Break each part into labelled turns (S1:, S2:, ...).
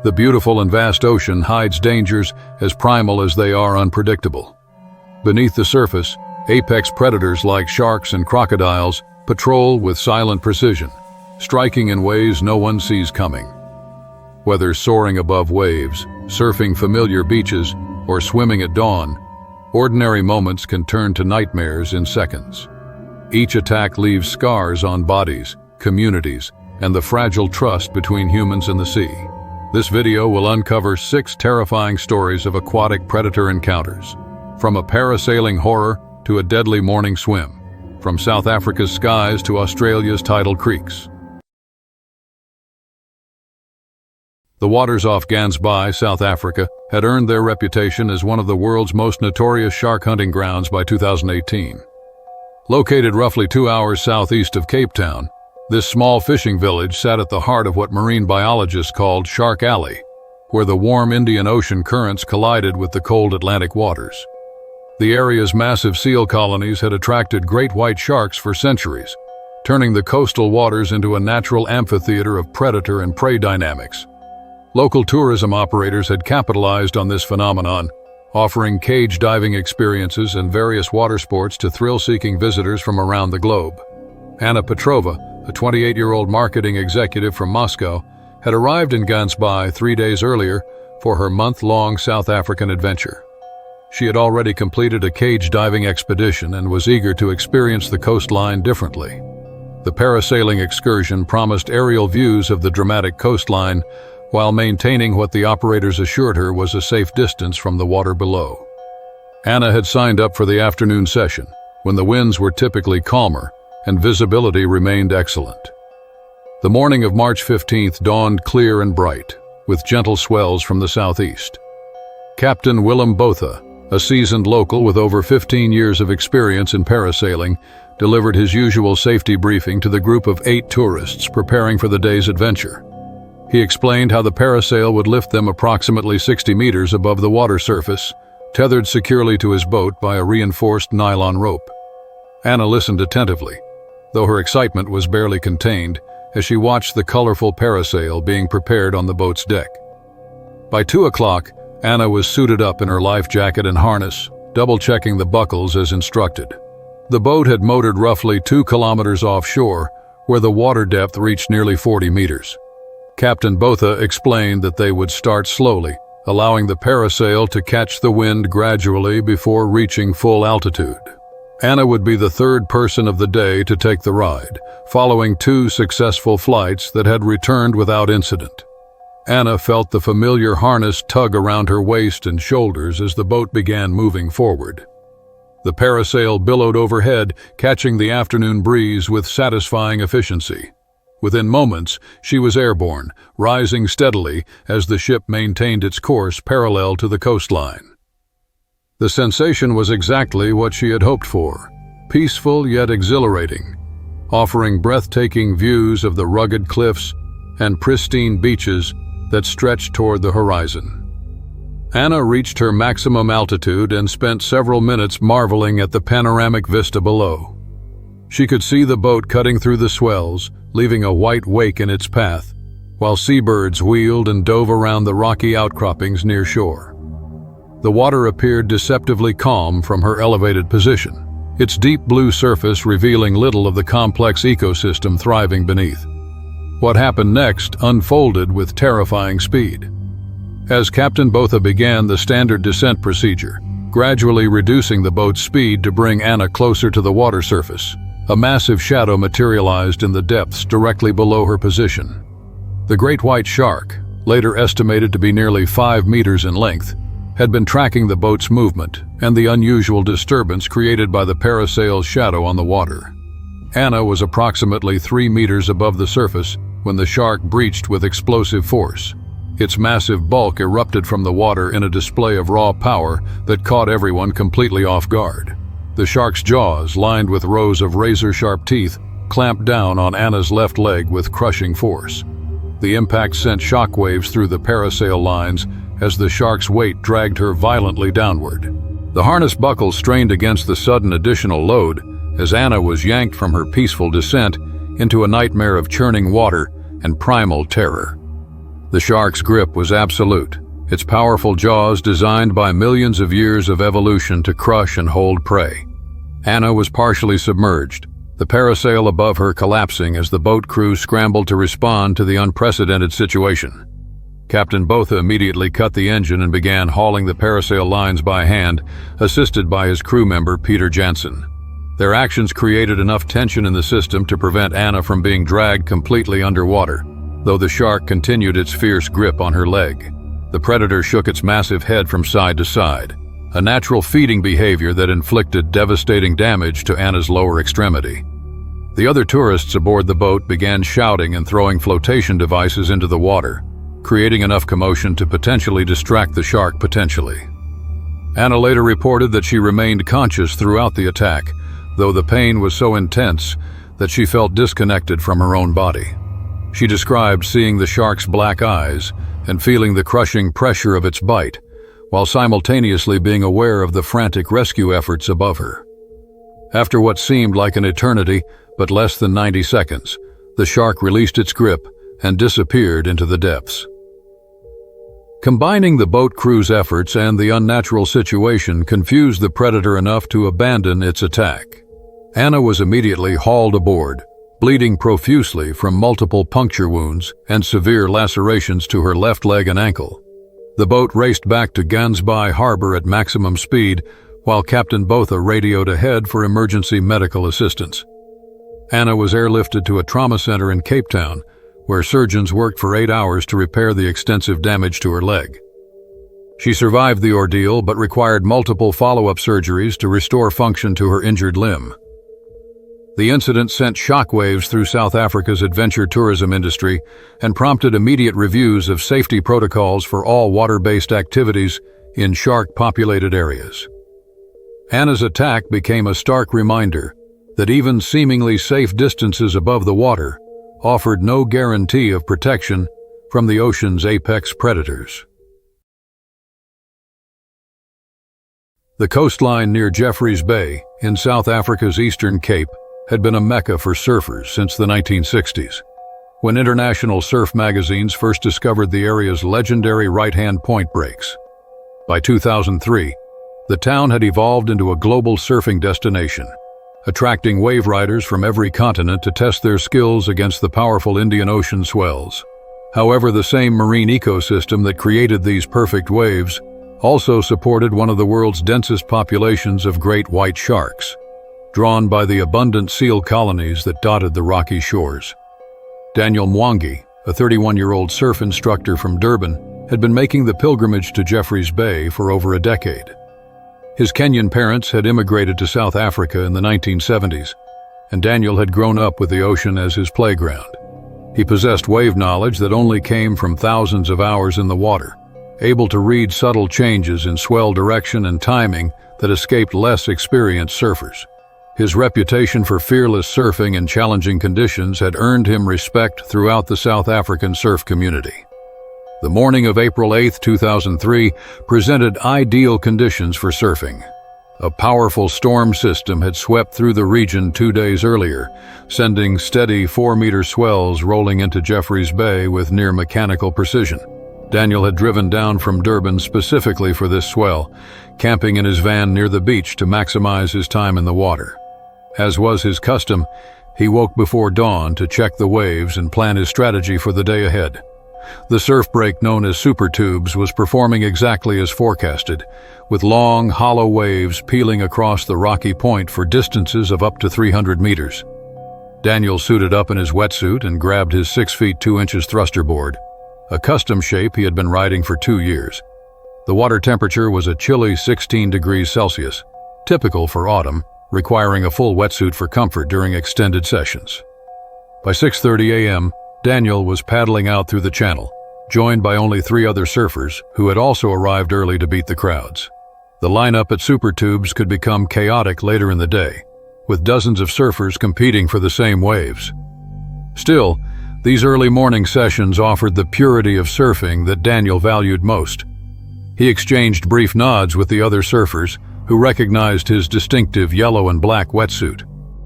S1: The beautiful and vast ocean hides dangers as primal as they are unpredictable. Beneath the surface, apex predators like sharks and crocodiles patrol with silent precision, striking in ways no one sees coming. Whether soaring above waves, surfing familiar beaches, or swimming at dawn, ordinary moments can turn to nightmares in seconds. Each attack leaves scars on bodies, communities, and the fragile trust between humans and the sea. This video will uncover 6 terrifying stories of aquatic predator encounters, from a parasailing horror to a deadly morning swim, from South Africa's skies to Australia's tidal creeks. The waters off Gansbaai, South Africa, had earned their reputation as one of the world's most notorious shark hunting grounds by 2018. Located roughly 2 hours southeast of Cape Town, this small fishing village sat at the heart of what marine biologists called Shark Alley, where the warm Indian Ocean currents collided with the cold Atlantic waters. The area's massive seal colonies had attracted great white sharks for centuries, turning the coastal waters into a natural amphitheater of predator and prey dynamics. Local tourism operators had capitalized on this phenomenon, offering cage diving experiences and various water sports to thrill-seeking visitors from around the globe. Anna Petrova, a 28-year-old marketing executive from Moscow, had arrived in Gansbaai 3 days earlier for her month-long South African adventure. She had already completed a cage diving expedition and was eager to experience the coastline differently. The parasailing excursion promised aerial views of the dramatic coastline while maintaining what the operators assured her was a safe distance from the water below. Anna had signed up for the afternoon session, when the winds were typically calmer and visibility remained excellent. The morning of March 15th dawned clear and bright, with gentle swells from the southeast. Captain Willem Botha, a seasoned local with over 15 years of experience in parasailing, delivered his usual safety briefing to the group of 8 tourists preparing for the day's adventure. He explained how the parasail would lift them approximately 60 meters above the water surface, tethered securely to his boat by a reinforced nylon rope. Anna listened attentively, though her excitement was barely contained as she watched the colorful parasail being prepared on the boat's deck. By 2 o'clock, Anna was suited up in her life jacket and harness, double-checking the buckles as instructed. The boat had motored roughly 2 kilometers offshore, where the water depth reached nearly 40 meters. Captain Botha explained that they would start slowly, allowing the parasail to catch the wind gradually before reaching full altitude. Anna would be the 3rd person of the day to take the ride, following 2 successful flights that had returned without incident. Anna felt the familiar harness tug around her waist and shoulders as the boat began moving forward. The parasail billowed overhead, catching the afternoon breeze with satisfying efficiency. Within moments, she was airborne, rising steadily as the ship maintained its course parallel to the coastline. The sensation was exactly what she had hoped for, peaceful yet exhilarating, offering breathtaking views of the rugged cliffs and pristine beaches that stretched toward the horizon. Anna reached her maximum altitude and spent several minutes marveling at the panoramic vista below. She could see the boat cutting through the swells, leaving a white wake in its path, while seabirds wheeled and dove around the rocky outcroppings near shore. The water appeared deceptively calm from her elevated position, its deep blue surface revealing little of the complex ecosystem thriving beneath. What happened next unfolded with terrifying speed. As Captain Botha began the standard descent procedure, gradually reducing the boat's speed to bring Anna closer to the water surface, a massive shadow materialized in the depths directly below her position. The great white shark, later estimated to be nearly 5 meters in length, had been tracking the boat's movement and the unusual disturbance created by the parasail's shadow on the water. Anna was approximately 3 meters above the surface when the shark breached with explosive force. Its massive bulk erupted from the water in a display of raw power that caught everyone completely off guard. The shark's jaws, lined with rows of razor-sharp teeth, clamped down on Anna's left leg with crushing force. The impact sent shockwaves through the parasail lines as the shark's weight dragged her violently downward. The harness buckle strained against the sudden additional load as Anna was yanked from her peaceful descent into a nightmare of churning water and primal terror. The shark's grip was absolute, its powerful jaws designed by millions of years of evolution to crush and hold prey. Anna was partially submerged, the parasail above her collapsing as the boat crew scrambled to respond to the unprecedented situation. Captain Botha immediately cut the engine and began hauling the parasail lines by hand, assisted by his crew member Peter Jansen. Their actions created enough tension in the system to prevent Anna from being dragged completely underwater, though the shark continued its fierce grip on her leg. The predator shook its massive head from side to side, a natural feeding behavior that inflicted devastating damage to Anna's lower extremity. The other tourists aboard the boat began shouting and throwing flotation devices into the water, creating enough commotion to potentially distract the shark potentially. Anna later reported that she remained conscious throughout the attack, though the pain was so intense that she felt disconnected from her own body. She described seeing the shark's black eyes and feeling the crushing pressure of its bite, while simultaneously being aware of the frantic rescue efforts above her. After what seemed like an eternity, but less than 90 seconds, the shark released its grip and disappeared into the depths. Combining the boat crew's efforts and the unnatural situation confused the predator enough to abandon its attack. Anna was immediately hauled aboard, bleeding profusely from multiple puncture wounds and severe lacerations to her left leg and ankle. The boat raced back to Gansbai Harbor at maximum speed, while Captain Botha radioed ahead for emergency medical assistance. Anna was airlifted to a trauma center in Cape Town, where surgeons worked for 8 hours to repair the extensive damage to her leg. She survived the ordeal but required multiple follow-up surgeries to restore function to her injured limb. The incident sent shockwaves through South Africa's adventure tourism industry and prompted immediate reviews of safety protocols for all water-based activities in shark-populated areas. Anna's attack became a stark reminder that even seemingly safe distances above the water offered no guarantee of protection from the ocean's apex predators. The coastline near Jeffreys Bay, in South Africa's Eastern Cape, had been a mecca for surfers since the 1960s, when international surf magazines first discovered the area's legendary right-hand point breaks. By 2003, the town had evolved into a global surfing destination, attracting wave riders from every continent to test their skills against the powerful Indian Ocean swells. However, the same marine ecosystem that created these perfect waves also supported one of the world's densest populations of great white sharks, drawn by the abundant seal colonies that dotted the rocky shores. Daniel Mwangi, a 31-year-old surf instructor from Durban, had been making the pilgrimage to Jeffreys Bay for over a decade. His Kenyan parents had immigrated to South Africa in the 1970s, and Daniel had grown up with the ocean as his playground. He possessed wave knowledge that only came from thousands of hours in the water, able to read subtle changes in swell direction and timing that escaped less experienced surfers. His reputation for fearless surfing in challenging conditions had earned him respect throughout the South African surf community. The morning of April 8, 2003, presented ideal conditions for surfing. A powerful storm system had swept through the region 2 days earlier, sending steady 4-meter swells rolling into Jeffreys Bay with near-mechanical precision. Daniel had driven down from Durban specifically for this swell, camping in his van near the beach to maximize his time in the water. As was his custom, he woke before dawn to check the waves and plan his strategy for the day ahead. The surf break known as Super Tubes was performing exactly as forecasted, with long, hollow waves peeling across the rocky point for distances of up to 300 meters. Daniel suited up in his wetsuit and grabbed his 6 feet 2 inches thruster board, a custom shape he had been riding for 2 years. The water temperature was a chilly 16 degrees Celsius, typical for autumn, requiring a full wetsuit for comfort during extended sessions. By 6:30 a.m., Daniel was paddling out through the channel, joined by only 3 other surfers who had also arrived early to beat the crowds. The lineup at Super Tubes could become chaotic later in the day, with dozens of surfers competing for the same waves. Still, these early morning sessions offered the purity of surfing that Daniel valued most. He exchanged brief nods with the other surfers, who recognized his distinctive yellow and black wetsuit.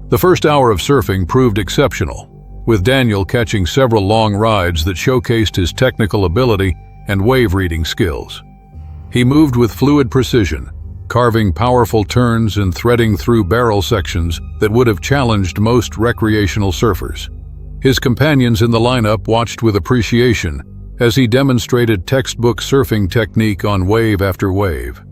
S1: The first hour of surfing proved exceptional. with Daniel catching several long rides that showcased his technical ability and wave-reading skills. He moved with fluid precision, carving powerful turns and threading through barrel sections that would have challenged most recreational surfers. His companions in the lineup watched with appreciation as he demonstrated textbook surfing technique on wave after wave.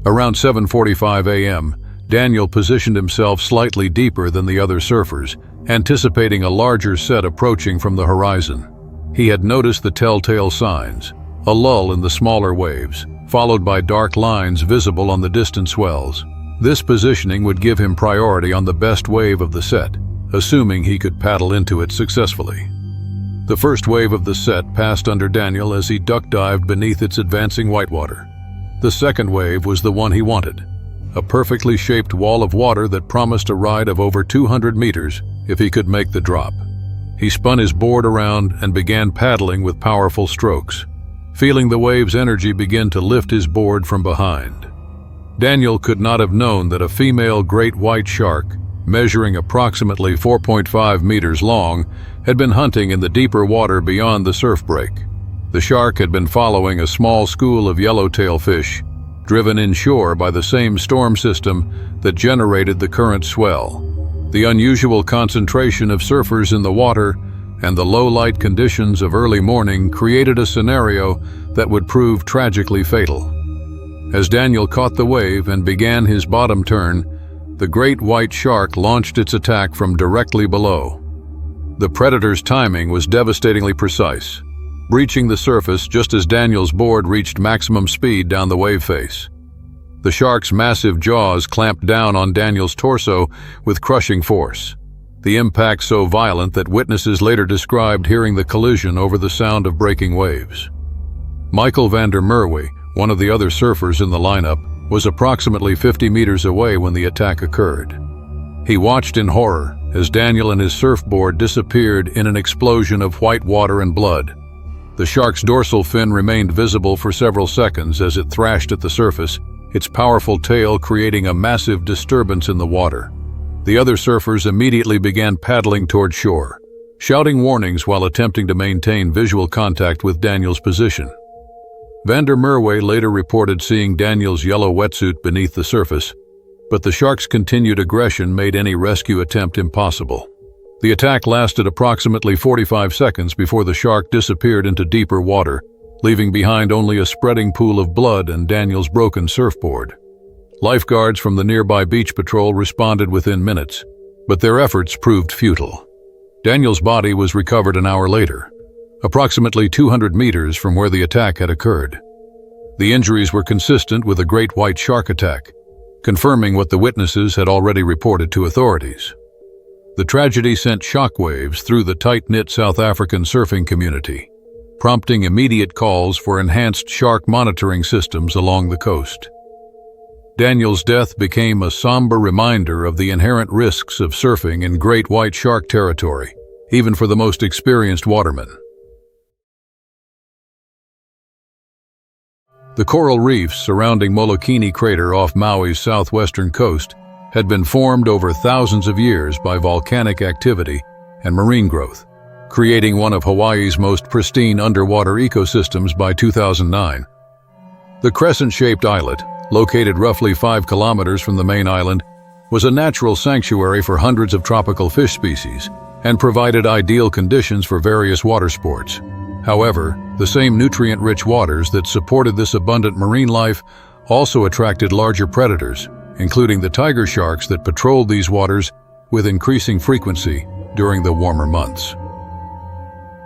S1: Around 7:45 a.m., Daniel positioned himself slightly deeper than the other surfers, anticipating a larger set approaching from the horizon. He had noticed the telltale signs, a lull in the smaller waves, followed by dark lines visible on the distant swells. This positioning would give him priority on the best wave of the set, assuming he could paddle into it successfully. The first wave of the set passed under Daniel as he duck-dived beneath its advancing whitewater. The second wave was the one he wanted, a perfectly shaped wall of water that promised a ride of over 200 meters if he could make the drop. He spun his board around and began paddling with powerful strokes, feeling the wave's energy begin to lift his board from behind. Daniel could not have known that a female great white shark, measuring approximately 4.5 meters long, had been hunting in the deeper water beyond the surf break. The shark had been following a small school of yellowtail fish, driven inshore by the same storm system that generated the current swell. The unusual concentration of surfers in the water and the low-light conditions of early morning created a scenario that would prove tragically fatal. As Daniel caught the wave and began his bottom turn, the great white shark launched its attack from directly below. The predator's timing was devastatingly precise, breaching the surface just as Daniel's board reached maximum speed down the wave face. The shark's massive jaws clamped down on Daniel's torso with crushing force, the impact so violent that witnesses later described hearing the collision over the sound of breaking waves. Michael van der Merwe, one of the other surfers in the lineup, was approximately 50 meters away when the attack occurred. He watched in horror as Daniel and his surfboard disappeared in an explosion of white water and blood. The shark's dorsal fin remained visible for several seconds as it thrashed at the surface, its powerful tail creating a massive disturbance in the water. The other surfers immediately began paddling toward shore, shouting warnings while attempting to maintain visual contact with Daniel's position. Van der Merwe later reported seeing Daniel's yellow wetsuit beneath the surface, but the shark's continued aggression made any rescue attempt impossible. The attack lasted approximately 45 seconds before the shark disappeared into deeper water, leaving behind only a spreading pool of blood and Daniel's broken surfboard. Lifeguards from the nearby beach patrol responded within minutes, but their efforts proved futile. Daniel's body was recovered an hour later, approximately 200 meters from where the attack had occurred. The injuries were consistent with a great white shark attack, confirming what the witnesses had already reported to authorities. The tragedy sent shockwaves through the tight-knit South African surfing community, prompting immediate calls for enhanced shark monitoring systems along the coast. Daniel's death became a somber reminder of the inherent risks of surfing in great white shark territory, even for the most experienced watermen. The coral reefs surrounding Molokini crater off Maui's southwestern coast had been formed over thousands of years by volcanic activity and marine growth, creating one of Hawaii's most pristine underwater ecosystems by 2009. The crescent-shaped islet, located roughly 5 kilometers from the main island, was a natural sanctuary for hundreds of tropical fish species and provided ideal conditions for various water sports. However, the same nutrient-rich waters that supported this abundant marine life also attracted larger predators, including the tiger sharks that patrolled these waters with increasing frequency during the warmer months.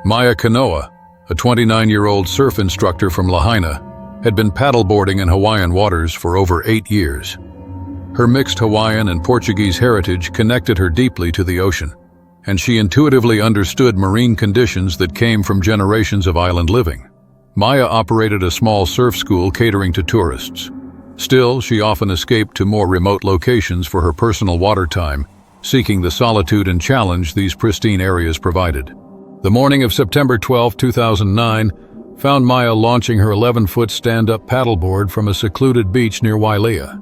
S1: Maya Kanoa, a 29-year-old surf instructor from Lahaina, had been paddleboarding in Hawaiian waters for over 8 years. Her mixed Hawaiian and Portuguese heritage connected her deeply to the ocean, and she intuitively understood marine conditions that came from generations of island living. Maya operated a small surf school catering to tourists. Still, she often escaped to more remote locations for her personal water time, seeking the solitude and challenge these pristine areas provided. The morning of September 12, 2009, found Maya launching her 11-foot stand-up paddleboard from a secluded beach near Wailea.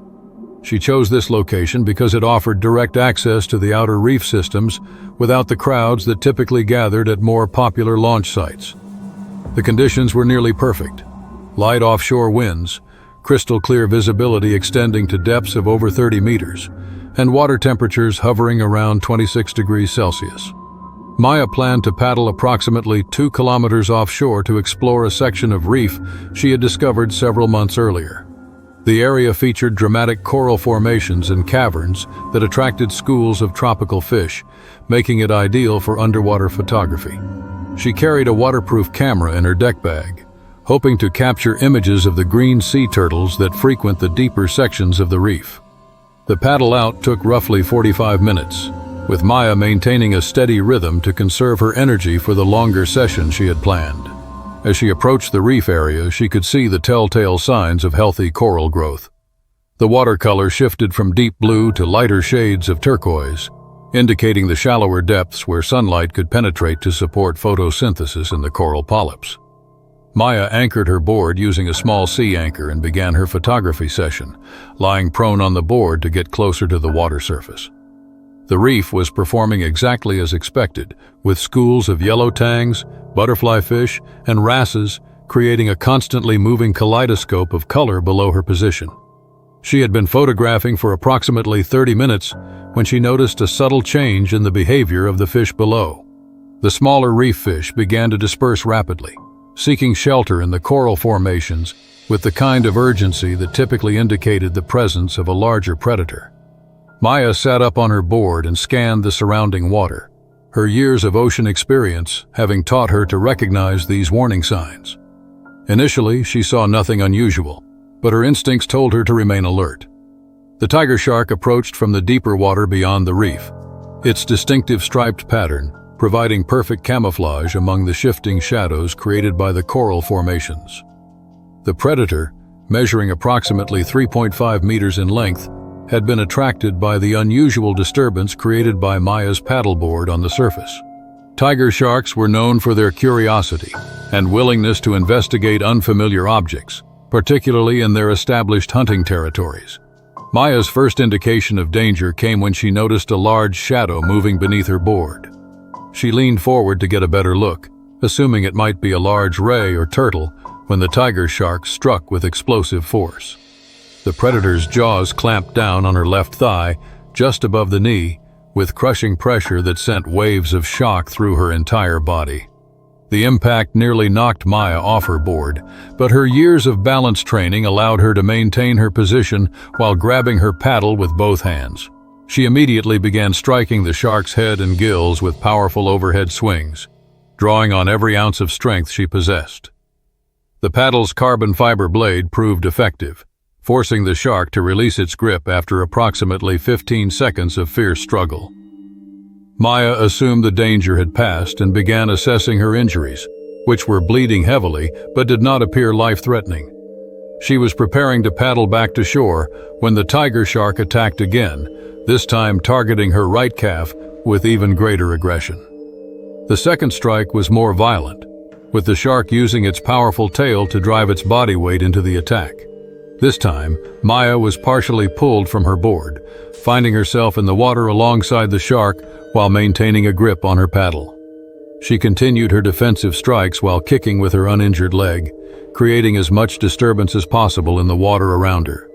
S1: She chose this location because it offered direct access to the outer reef systems without the crowds that typically gathered at more popular launch sites. The conditions were nearly perfect. Light offshore winds, crystal clear visibility extending to depths of over 30 meters, and water temperatures hovering around 26 degrees Celsius. Maya planned to paddle approximately 2 kilometers offshore to explore a section of reef she had discovered several months earlier. The area featured dramatic coral formations and caverns that attracted schools of tropical fish, making it ideal for underwater photography. She carried a waterproof camera in her deck bag, hoping to capture images of the green sea turtles that frequent the deeper sections of the reef. The paddle out took roughly 45 minutes, with Maya maintaining a steady rhythm to conserve her energy for the longer session she had planned. As she approached the reef area, she could see the telltale signs of healthy coral growth. The watercolor shifted from deep blue to lighter shades of turquoise, indicating the shallower depths where sunlight could penetrate to support photosynthesis in the coral polyps. Maya anchored her board using a small sea anchor and began her photography session, lying prone on the board to get closer to the water surface. The reef was performing exactly as expected, with schools of yellow tangs, butterfly fish, and wrasses creating a constantly moving kaleidoscope of color below her position. She had been photographing for approximately 30 minutes when she noticed a subtle change in the behavior of the fish below. The smaller reef fish began to disperse rapidly, seeking shelter in the coral formations with the kind of urgency that typically indicated the presence of a larger predator. Maya sat up on her board and scanned the surrounding water, her years of ocean experience having taught her to recognize these warning signs. Initially, she saw nothing unusual, but her instincts told her to remain alert. The tiger shark approached from the deeper water beyond the reef, its distinctive striped pattern providing perfect camouflage among the shifting shadows created by the coral formations. The predator, measuring approximately 3.5 meters in length, had been attracted by the unusual disturbance created by Maya's paddleboard on the surface. Tiger sharks were known for their curiosity and willingness to investigate unfamiliar objects, particularly in their established hunting territories. Maya's first indication of danger came when she noticed a large shadow moving beneath her board. She leaned forward to get a better look, assuming it might be a large ray or turtle, when the tiger shark struck with explosive force. The predator's jaws clamped down on her left thigh, just above the knee, with crushing pressure that sent waves of shock through her entire body. The impact nearly knocked Maya off her board, but her years of balance training allowed her to maintain her position while grabbing her paddle with both hands. She immediately began striking the shark's head and gills with powerful overhead swings, drawing on every ounce of strength she possessed. The paddle's carbon fiber blade proved effective, forcing the shark to release its grip after approximately 15 seconds of fierce struggle. Maya assumed the danger had passed and began assessing her injuries, which were bleeding heavily but did not appear life-threatening. She was preparing to paddle back to shore when the tiger shark attacked again, this time targeting her right calf with even greater aggression. The second strike was more violent, with the shark using its powerful tail to drive its body weight into the attack. This time, Maya was partially pulled from her board, finding herself in the water alongside the shark while maintaining a grip on her paddle. She continued her defensive strikes while kicking with her uninjured leg, creating as much disturbance as possible in the water around her.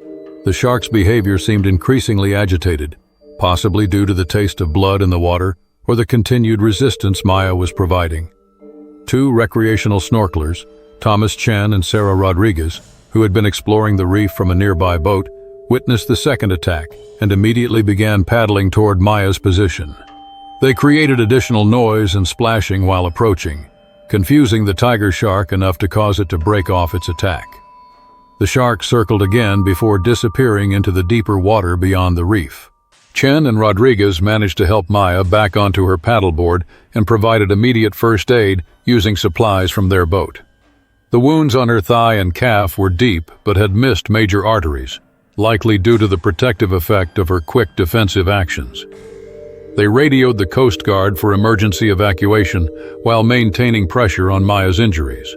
S1: The shark's behavior seemed increasingly agitated, possibly due to the taste of blood in the water or the continued resistance Maya was providing. Two recreational snorkelers, Thomas Chen and Sarah Rodriguez, who had been exploring the reef from a nearby boat, witnessed the second attack and immediately began paddling toward Maya's position. They created additional noise and splashing while approaching, confusing the tiger shark enough to cause it to break off its attack. The shark circled again before disappearing into the deeper water beyond the reef. Chen and Rodriguez managed to help Maya back onto her paddleboard and provided immediate first aid using supplies from their boat. The wounds on her thigh and calf were deep but had missed major arteries, likely due to the protective effect of her quick defensive actions. They radioed the Coast Guard for emergency evacuation while maintaining pressure on Maya's injuries.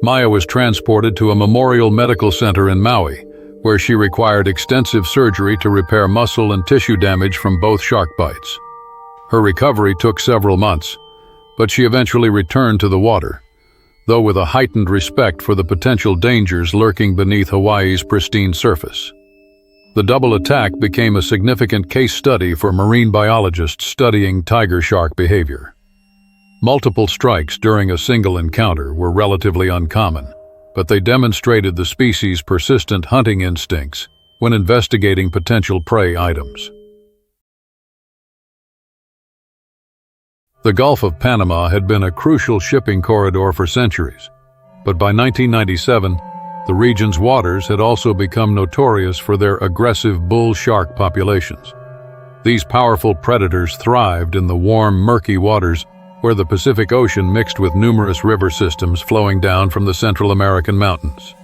S1: Maya was transported to a memorial medical center in Maui, where she required extensive surgery to repair muscle and tissue damage from both shark bites. Her recovery took several months, but she eventually returned to the water, though with a heightened respect for the potential dangers lurking beneath Hawaii's pristine surface. The double attack became a significant case study for marine biologists studying tiger shark behavior. Multiple strikes during a single encounter were relatively uncommon, but they demonstrated the species' persistent hunting instincts when investigating potential prey items. The Gulf of Panama had been a crucial shipping corridor for centuries, but by 1997, the region's waters had also become notorious for their aggressive bull shark populations. These powerful predators thrived in the warm, murky waters where the Pacific Ocean mixed with numerous river systems flowing down from the Central American mountains.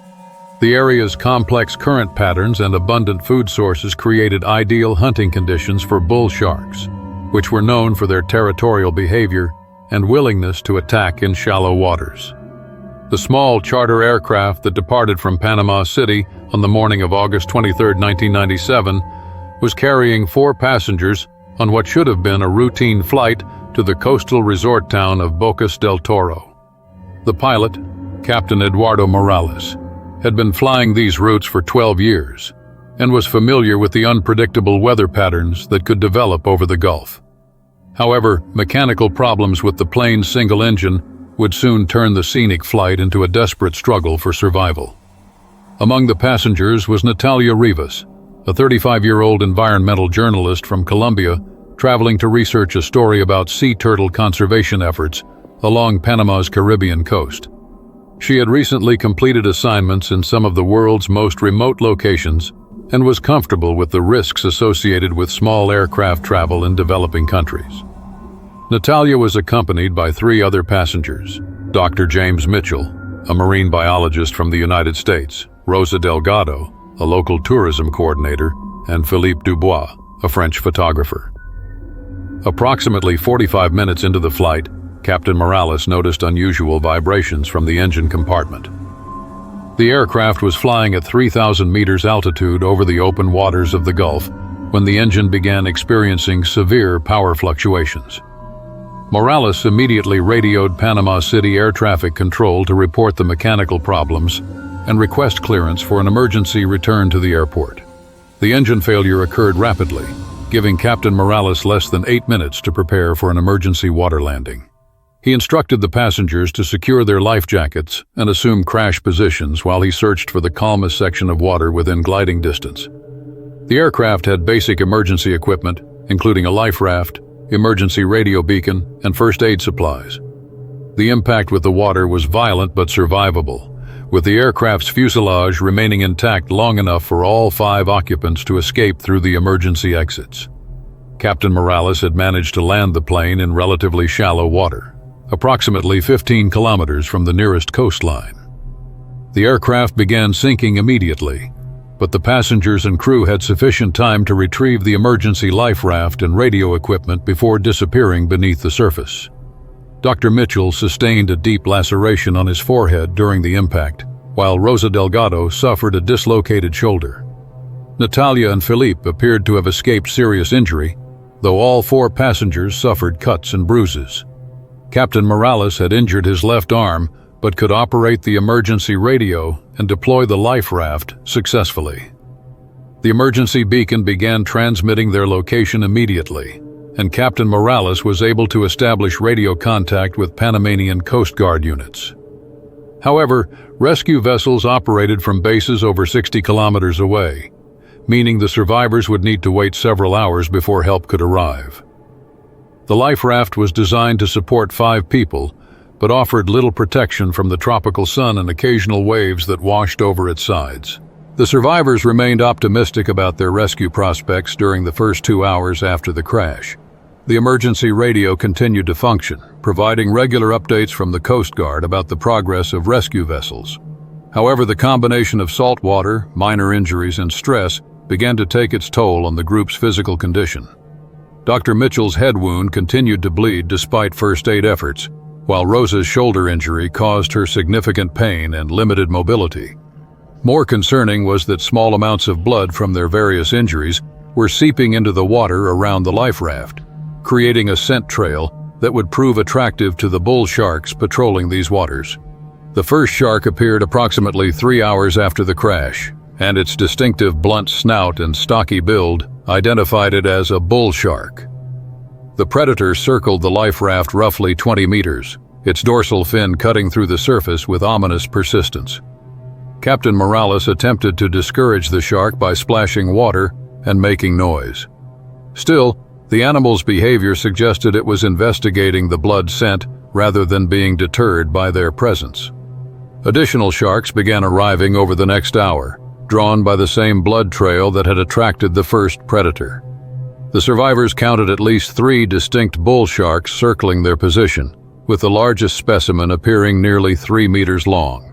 S1: The area's complex current patterns and abundant food sources created ideal hunting conditions for bull sharks, which were known for their territorial behavior and willingness to attack in shallow waters. The small charter aircraft that departed from Panama City on the morning of August 23, 1997, was carrying 4 passengers on what should have been a routine flight to the coastal resort town of Bocas del Toro. The pilot, Captain Eduardo Morales, had been flying these routes for 12 years and was familiar with the unpredictable weather patterns that could develop over the Gulf. However, mechanical problems with the plane's single engine would soon turn the scenic flight into a desperate struggle for survival. Among the passengers was Natalia Rivas, a 35-year-old environmental journalist from Colombia, traveling to research a story about sea turtle conservation efforts along Panama's Caribbean coast. She had recently completed assignments in some of the world's most remote locations and was comfortable with the risks associated with small aircraft travel in developing countries. Natalia was accompanied by 3 other passengers: Dr. James Mitchell, a marine biologist from the United States, Rosa Delgado, a local tourism coordinator, and Philippe Dubois, a French photographer. Approximately 45 minutes into the flight, Captain Morales noticed unusual vibrations from the engine compartment. The aircraft was flying at 3,000 meters altitude over the open waters of the Gulf when the engine began experiencing severe power fluctuations. Morales immediately radioed Panama City Air Traffic Control to report the mechanical problems and request clearance for an emergency return to the airport. The engine failure occurred rapidly, giving Captain Morales less than 8 minutes to prepare for an emergency water landing. He instructed the passengers to secure their life jackets and assume crash positions while he searched for the calmest section of water within gliding distance. The aircraft had basic emergency equipment, including a life raft, emergency radio beacon, and first aid supplies. The impact with the water was violent but survivable, with the aircraft's fuselage remaining intact long enough for all 5 occupants to escape through the emergency exits. Captain Morales had managed to land the plane in relatively shallow water, approximately 15 kilometers from the nearest coastline. The aircraft began sinking immediately, but the passengers and crew had sufficient time to retrieve the emergency life raft and radio equipment before disappearing beneath the surface. Dr. Mitchell sustained a deep laceration on his forehead during the impact, while Rosa Delgado suffered a dislocated shoulder. Natalia and Philippe appeared to have escaped serious injury, though all 4 passengers suffered cuts and bruises. Captain Morales had injured his left arm, but could operate the emergency radio and deploy the life raft successfully. The emergency beacon began transmitting their location immediately, and Captain Morales was able to establish radio contact with Panamanian Coast Guard units. However, rescue vessels operated from bases over 60 kilometers away, meaning the survivors would need to wait several hours before help could arrive. The life raft was designed to support 5 people, but offered little protection from the tropical sun and occasional waves that washed over its sides. The survivors remained optimistic about their rescue prospects during the first 2 hours after the crash. The emergency radio continued to function, providing regular updates from the Coast Guard about the progress of rescue vessels. However, the combination of salt water, minor injuries, and stress began to take its toll on the group's physical condition. Dr. Mitchell's head wound continued to bleed despite first aid efforts, while Rosa's shoulder injury caused her significant pain and limited mobility. More concerning was that small amounts of blood from their various injuries were seeping into the water around the life raft, creating a scent trail that would prove attractive to the bull sharks patrolling these waters. The first shark appeared approximately 3 hours after the crash, and its distinctive blunt snout and stocky build identified it as a bull shark. The predator circled the life raft roughly 20 meters, its dorsal fin cutting through the surface with ominous persistence. Captain Morales attempted to discourage the shark by splashing water and making noise. Still, the animal's behavior suggested it was investigating the blood scent rather than being deterred by their presence. Additional sharks began arriving over the next hour, drawn by the same blood trail that had attracted the first predator. The survivors counted at least 3 distinct bull sharks circling their position, with the largest specimen appearing nearly 3 meters long.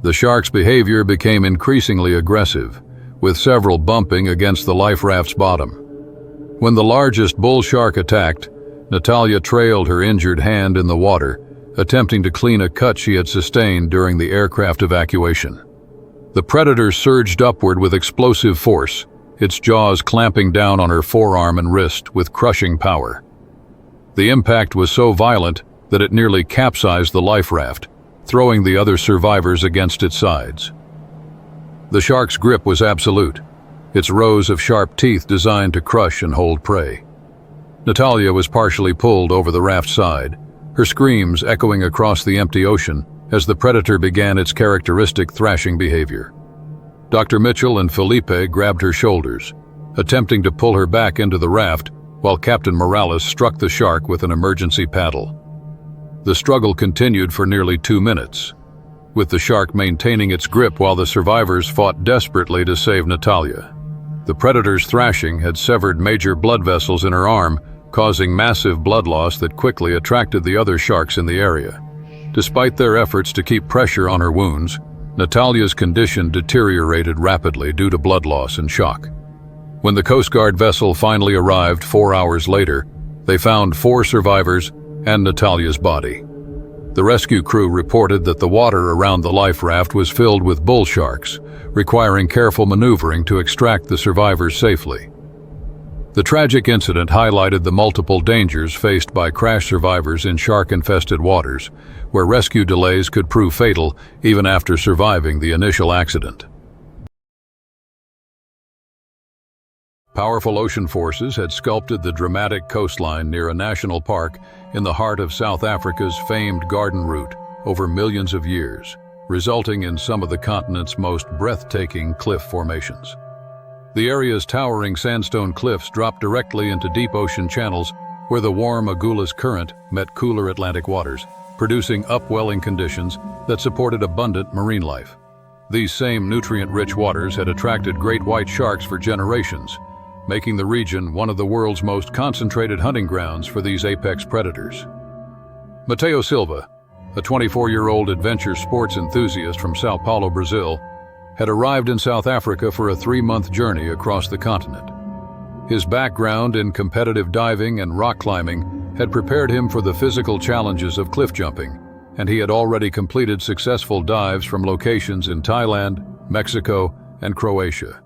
S1: The shark's behavior became increasingly aggressive, with several bumping against the life raft's bottom. When the largest bull shark attacked, Natalia trailed her injured hand in the water, attempting to clean a cut she had sustained during the aircraft evacuation. The predator surged upward with explosive force, its jaws clamping down on her forearm and wrist with crushing power. The impact was so violent that it nearly capsized the life raft, throwing the other survivors against its sides. The shark's grip was absolute, its rows of sharp teeth designed to crush and hold prey. Natalia was partially pulled over the raft's side, her screams echoing across the empty ocean as the predator began its characteristic thrashing behavior. Dr. Mitchell and Felipe grabbed her shoulders, attempting to pull her back into the raft while Captain Morales struck the shark with an emergency paddle. The struggle continued for nearly 2 minutes, with the shark maintaining its grip while the survivors fought desperately to save Natalia. The predator's thrashing had severed major blood vessels in her arm, causing massive blood loss that quickly attracted the other sharks in the area. Despite their efforts to keep pressure on her wounds, Natalia's condition deteriorated rapidly due to blood loss and shock. When the Coast Guard vessel finally arrived 4 hours later, they found 4 survivors and Natalia's body. The rescue crew reported that the water around the life raft was filled with bull sharks, requiring careful maneuvering to extract the survivors safely. The tragic incident highlighted the multiple dangers faced by crash survivors in shark-infested waters, where rescue delays could prove fatal even after surviving the initial accident. Powerful ocean forces had sculpted the dramatic coastline near a national park in the heart of South Africa's famed garden route over millions of years, resulting in some of the continent's most breathtaking cliff formations. The area's towering sandstone cliffs dropped directly into deep ocean channels where the warm Agulhas current met cooler Atlantic waters, producing upwelling conditions that supported abundant marine life. These same nutrient-rich waters had attracted great white sharks for generations, making the region one of the world's most concentrated hunting grounds for these apex predators. Mateo Silva, a 24-year-old adventure sports enthusiast from Sao Paulo, Brazil, had arrived in South Africa for a 3-month journey across the continent. His background in competitive diving and rock climbing had prepared him for the physical challenges of cliff jumping, and he had already completed successful dives from locations in Thailand, Mexico, and Croatia.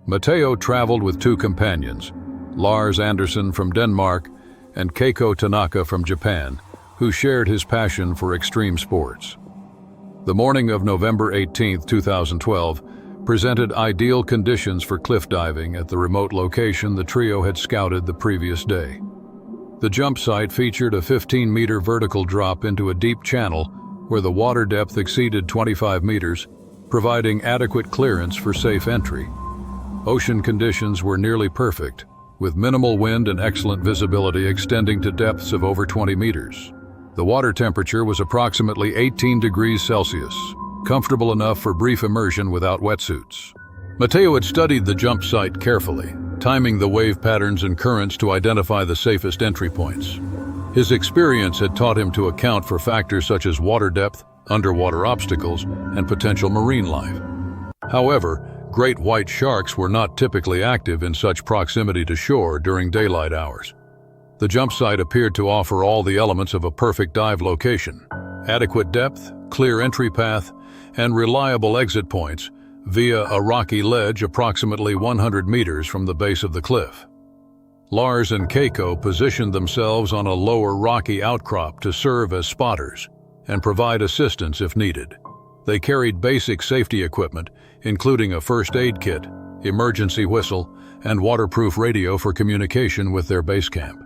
S1: Mateo traveled with 2 companions, Lars Andersson from Denmark and Keiko Tanaka from Japan, who shared his passion for extreme sports. The morning of November 18, 2012, presented ideal conditions for cliff diving at the remote location the trio had scouted the previous day. The jump site featured a 15-meter vertical drop into a deep channel where the water depth exceeded 25 meters, providing adequate clearance for safe entry. Ocean conditions were nearly perfect, with minimal wind and excellent visibility extending to depths of over 20 meters. The water temperature was approximately 18 degrees Celsius, comfortable enough for brief immersion without wetsuits. Mateo had studied the jump site carefully, timing the wave patterns and currents to identify the safest entry points. His experience had taught him to account for factors such as water depth, underwater obstacles, and potential marine life. However, great white sharks were not typically active in such proximity to shore during daylight hours. The jump site appeared to offer all the elements of a perfect dive location: adequate depth, clear entry path, and reliable exit points via a rocky ledge approximately 100 meters from the base of the cliff. Lars and Keiko positioned themselves on a lower rocky outcrop to serve as spotters and provide assistance if needed. They carried basic safety equipment, including a first aid kit, emergency whistle, and waterproof radio for communication with their base camp.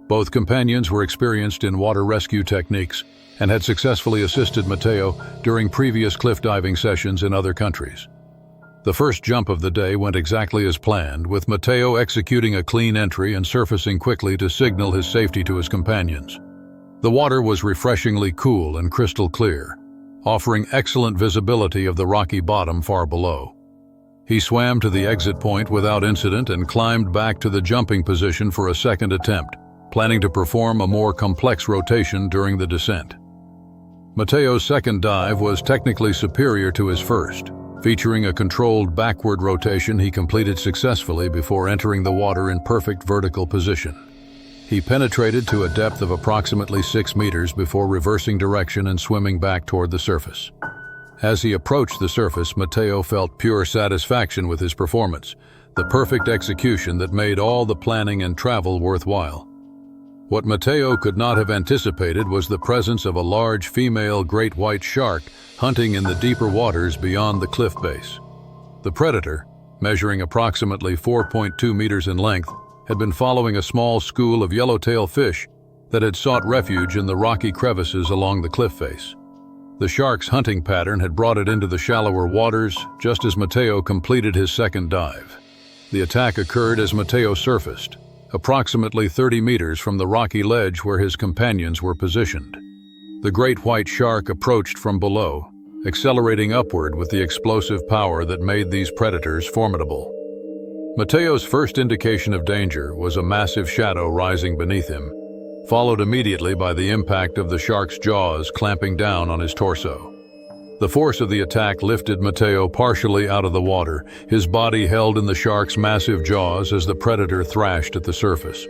S1: Both companions were experienced in water rescue techniques and had successfully assisted Matteo during previous cliff diving sessions in other countries. The first jump of the day went exactly as planned, with Matteo executing a clean entry and surfacing quickly to signal his safety to his companions. The water was refreshingly cool and crystal clear, offering excellent visibility of the rocky bottom far below. He swam to the exit point without incident and climbed back to the jumping position for a second attempt, planning to perform a more complex rotation during the descent. Matteo's second dive was technically superior to his first. Featuring a controlled backward rotation he completed successfully before entering the water in perfect vertical position. He penetrated to a depth of approximately 6 meters before reversing direction and swimming back toward the surface. As he approached the surface, Matteo felt pure satisfaction with his performance, the perfect execution that made all the planning and travel worthwhile. What Matteo could not have anticipated was the presence of a large female great white shark hunting in the deeper waters beyond the cliff base. The predator, measuring approximately 4.2 meters in length, had been following a small school of yellowtail fish that had sought refuge in the rocky crevices along the cliff face. The shark's hunting pattern had brought it into the shallower waters just as Matteo completed his second dive. The attack occurred as Matteo surfaced, approximately 30 meters from the rocky ledge where his companions were positioned. The great white shark approached from below, accelerating upward with the explosive power that made these predators formidable. Matteo's first indication of danger was a massive shadow rising beneath him, followed immediately by the impact of the shark's jaws clamping down on his torso. The force of the attack lifted Matteo partially out of the water, his body held in the shark's massive jaws as the predator thrashed at the surface.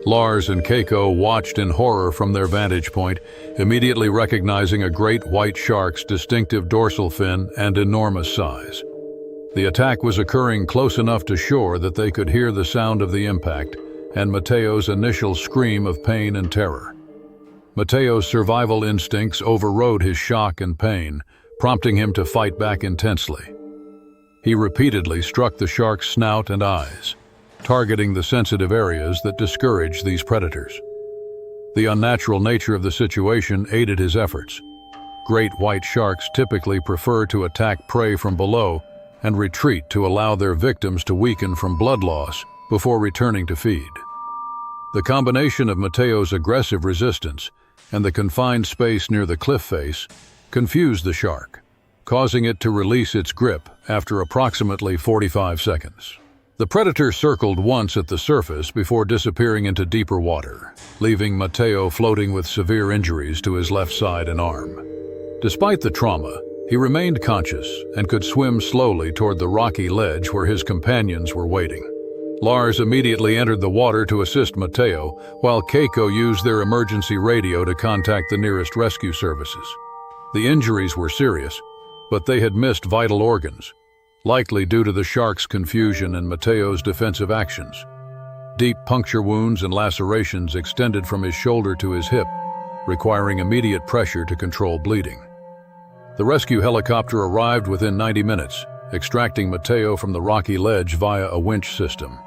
S1: Lars and Keiko watched in horror from their vantage point, immediately recognizing a great white shark's distinctive dorsal fin and enormous size. The attack was occurring close enough to shore that they could hear the sound of the impact and Matteo's initial scream of pain and terror. Matteo's survival instincts overrode his shock and pain, prompting him to fight back intensely. He repeatedly struck the shark's snout and eyes, targeting the sensitive areas that discouraged these predators. The unnatural nature of the situation aided his efforts. Great white sharks typically prefer to attack prey from below and retreat to allow their victims to weaken from blood loss before returning to feed. The combination of Matteo's aggressive resistance and the confined space near the cliff face confused the shark, causing it to release its grip after approximately 45 seconds. The predator circled once at the surface before disappearing into deeper water, leaving Matteo floating with severe injuries to his left side and arm. Despite the trauma, he remained conscious and could swim slowly toward the rocky ledge where his companions were waiting. Lars immediately entered the water to assist Matteo, while Keiko used their emergency radio to contact the nearest rescue services. The injuries were serious, but they had missed vital organs, likely due to the shark's confusion and Matteo's defensive actions. Deep puncture wounds and lacerations extended from his shoulder to his hip, requiring immediate pressure to control bleeding. The rescue helicopter arrived within 90 minutes, extracting Matteo from the rocky ledge via a winch system.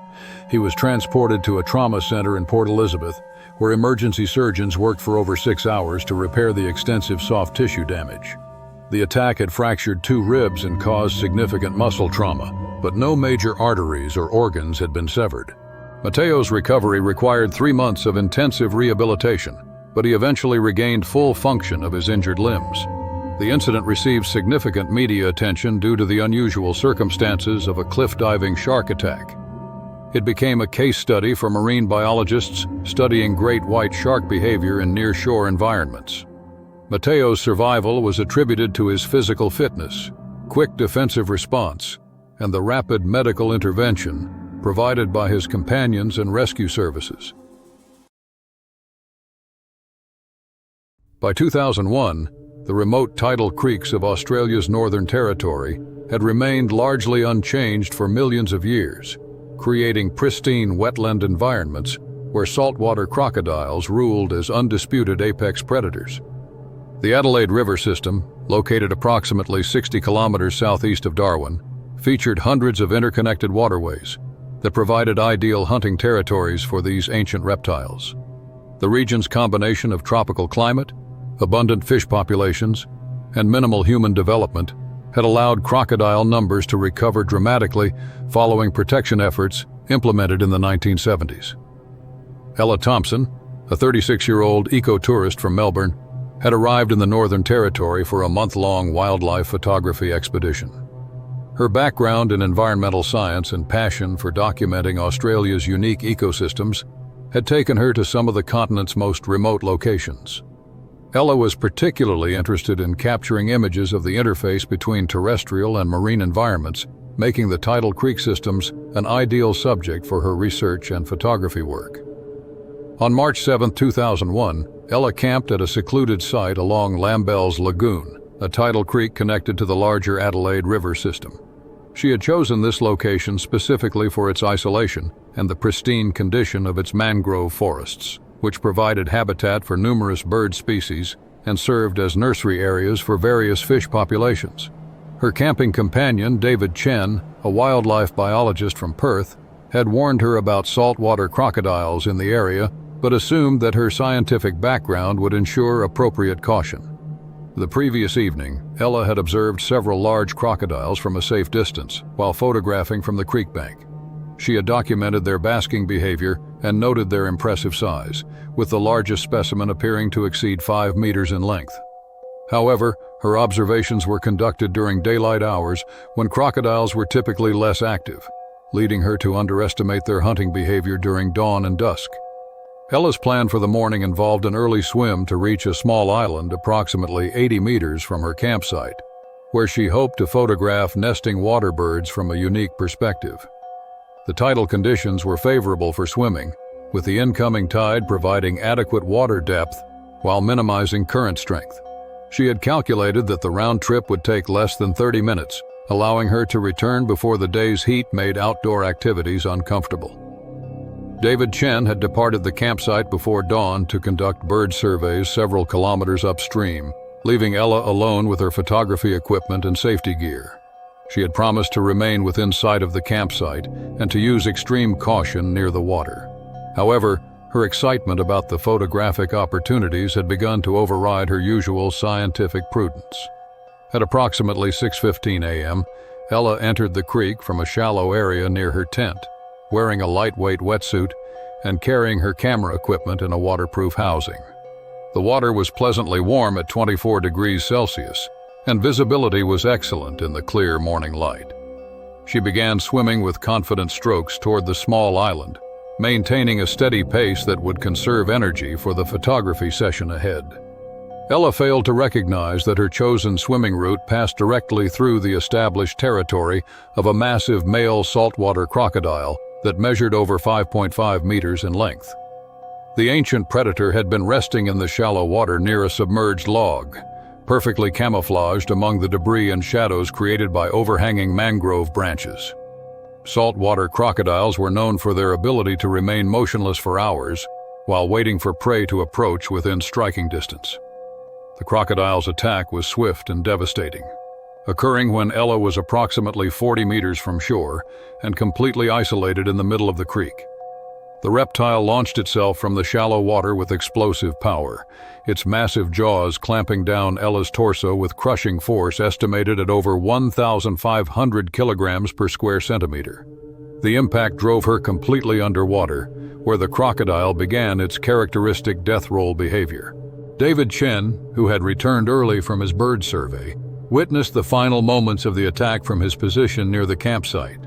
S1: He was transported to a trauma center in Port Elizabeth, where emergency surgeons worked for over 6 hours to repair the extensive soft tissue damage. The attack had fractured 2 ribs and caused significant muscle trauma, but no major arteries or organs had been severed. Matteo's recovery required 3 months of intensive rehabilitation, but he eventually regained full function of his injured limbs. The incident received significant media attention due to the unusual circumstances of a cliff-diving shark attack. It became a case study for marine biologists studying great white shark behavior in near-shore environments. Matteo's survival was attributed to his physical fitness, quick defensive response, and the rapid medical intervention provided by his companions and rescue services. By 2001, the remote tidal creeks of Australia's Northern Territory had remained largely unchanged for millions of years, creating pristine wetland environments where saltwater crocodiles ruled as undisputed apex predators. The Adelaide River system, located approximately 60 kilometers southeast of Darwin, featured hundreds of interconnected waterways that provided ideal hunting territories for these ancient reptiles. The region's combination of tropical climate, abundant fish populations, and minimal human development had allowed crocodile numbers to recover dramatically following protection efforts implemented in the 1970s. Ella Thompson, a 36-year-old eco-tourist from Melbourne, had arrived in the Northern Territory for a month-long wildlife photography expedition. Her background in environmental science and passion for documenting Australia's unique ecosystems had taken her to some of the continent's most remote locations. Ella was particularly interested in capturing images of the interface between terrestrial and marine environments, making the tidal creek systems an ideal subject for her research and photography work. On March 7, 2001, Ella camped at a secluded site along Lambell's Lagoon, a tidal creek connected to the larger Adelaide River system. She had chosen this location specifically for its isolation and the pristine condition of its mangrove forests, which provided habitat for numerous bird species and served as nursery areas for various fish populations. Her camping companion, David Chen, a wildlife biologist from Perth, had warned her about saltwater crocodiles in the area, but assumed that her scientific background would ensure appropriate caution. The previous evening, Ella had observed several large crocodiles from a safe distance while photographing from the creek bank. She had documented their basking behavior and noted their impressive size, with the largest specimen appearing to exceed 5 meters in length. However, her observations were conducted during daylight hours when crocodiles were typically less active, leading her to underestimate their hunting behavior during dawn and dusk. Ella's plan for the morning involved an early swim to reach a small island approximately 80 meters from her campsite, where she hoped to photograph nesting water birds from a unique perspective. The tidal conditions were favorable for swimming, with the incoming tide providing adequate water depth while minimizing current strength. She had calculated that the round trip would take less than 30 minutes, allowing her to return before the day's heat made outdoor activities uncomfortable. David Chen had departed the campsite before dawn to conduct bird surveys several kilometers upstream, leaving Ella alone with her photography equipment and safety gear. She had promised to remain within sight of the campsite and to use extreme caution near the water. However, her excitement about the photographic opportunities had begun to override her usual scientific prudence. At approximately 6:15 a.m., Ella entered the creek from a shallow area near her tent, wearing a lightweight wetsuit and carrying her camera equipment in a waterproof housing. The water was pleasantly warm at 24 degrees Celsius, and visibility was excellent in the clear morning light. She began swimming with confident strokes toward the small island, maintaining a steady pace that would conserve energy for the photography session ahead. Ella failed to recognize that her chosen swimming route passed directly through the established territory of a massive male saltwater crocodile that measured over 5.5 meters in length. The ancient predator had been resting in the shallow water near a submerged log, perfectly camouflaged among the debris and shadows created by overhanging mangrove branches. Saltwater crocodiles were known for their ability to remain motionless for hours while waiting for prey to approach within striking distance. The crocodile's attack was swift and devastating, occurring when Ella was approximately 40 meters from shore and completely isolated in the middle of the creek. The reptile launched itself from the shallow water with explosive power, its massive jaws clamping down Ella's torso with crushing force estimated at over 1,500 kilograms per square centimeter. The impact drove her completely underwater, where the crocodile began its characteristic death roll behavior. David Chen, who had returned early from his bird survey, witnessed the final moments of the attack from his position near the campsite.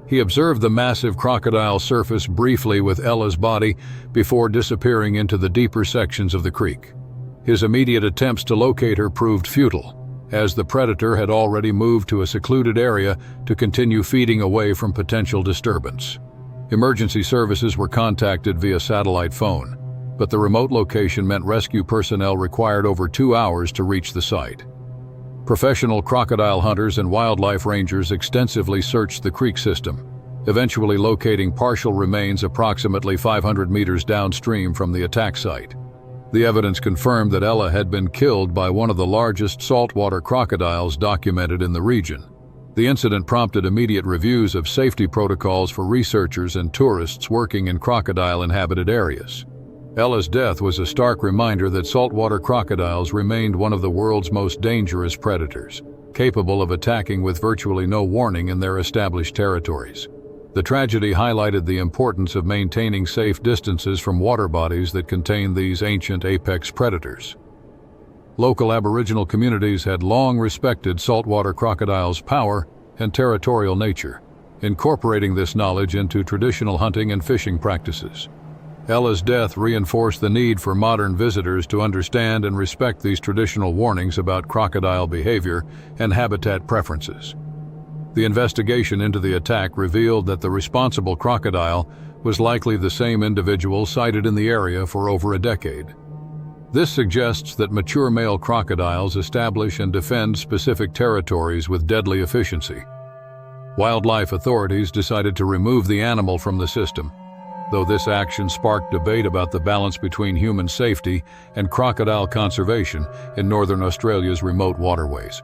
S1: He observed the massive crocodile surface briefly with Ella's body before disappearing into the deeper sections of the creek. His immediate attempts to locate her proved futile, as the predator had already moved to a secluded area to continue feeding away from potential disturbance. Emergency services were contacted via satellite phone, but the remote location meant rescue personnel required over 2 hours to reach the site. Professional crocodile hunters and wildlife rangers extensively searched the creek system, eventually locating partial remains approximately 500 meters downstream from the attack site. The evidence confirmed that Ella had been killed by one of the largest saltwater crocodiles documented in the region. The incident prompted immediate reviews of safety protocols for researchers and tourists working in crocodile-inhabited areas. Ella's death was a stark reminder that saltwater crocodiles remained one of the world's most dangerous predators, capable of attacking with virtually no warning in their established territories. The tragedy highlighted the importance of maintaining safe distances from water bodies that contain these ancient apex predators. Local Aboriginal communities had long respected saltwater crocodiles' power and territorial nature, incorporating this knowledge into traditional hunting and fishing practices. Ella's death reinforced the need for modern visitors to understand and respect these traditional warnings about crocodile behavior and habitat preferences. The investigation into the attack revealed that the responsible crocodile was likely the same individual sighted in the area for over a decade. This suggests that mature male crocodiles establish and defend specific territories with deadly efficiency. Wildlife authorities decided to remove the animal from the system, though this action sparked debate about the balance between human safety and crocodile conservation in northern Australia's remote waterways.